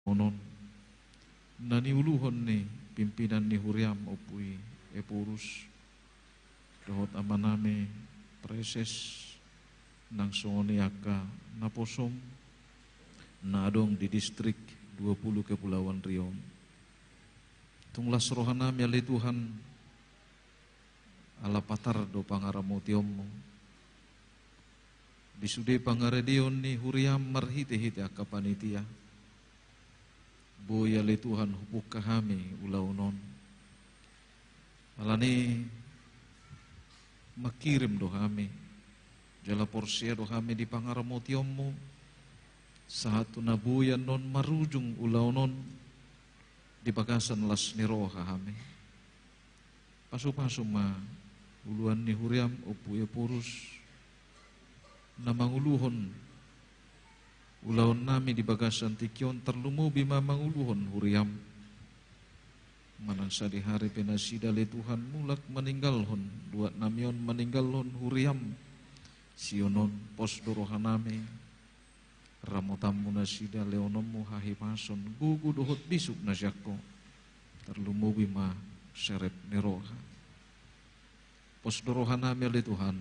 Onon nani uluhon ni pimpinan ni Huriam opui epurus dohot amaname preses nang songoni aka naposom nadong di distrik 20 Kepulauan Riau. Tunglas rohanami ali Tuhan ala patar do pangaramotiomu disude pangaredion ni Huriam marhite-hite aka panitia boya le Tuhan hupuk kahami ulaunon alani makirim dohami jala porsia dohami di pangaramotiomu sahatu nabuyan non marujung ulaunon di bagasan las niroha hami pasu-pasu ma uluan ni Huriam opuye purus namanguluhon ulaon nami di bagasan tikion terlumu bima manguluhon Huriam manangsa di hari penasida le Tuhan mulak meninggalhon duat namion meninggalhon Huriam sionon pos dorohaname ramotamu nasida leonomu hahipason gugu dohot bisuk nasyako terlumu bima serep neroha pos dorohaname le Tuhan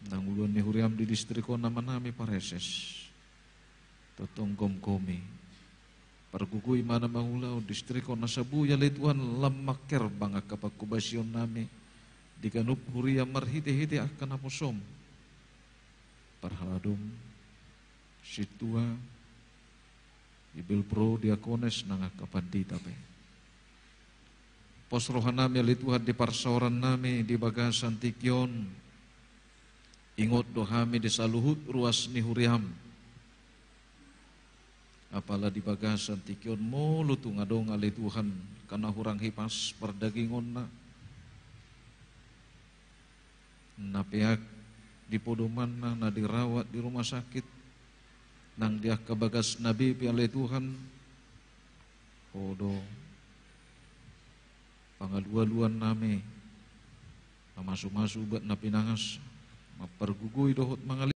nanguluan ni Huriam di distriko nama nami pareses totong komi pergugui mana mangulau distriko nasabu ya le Tuhan lamaker bangak kapak kubasion nami di kanup Huriam marhite-hite akan aposom parhaladum situa ibil pro diakones nangak kapandi tape pos rohanami ali Tuhan di parsoran nami di bagasan tikion ingot dohami di saluhut ruas ni Huriam apala di bagasan tikion mulu tu ngadong ali Tuhan karena hurang hipas perdagingon na pihak di podoman na dirawat di rumah sakit nang dia kebagas nabi piale Tuhan podo pangaluan name masu-masu buat napinangas mapergugui dohot mangali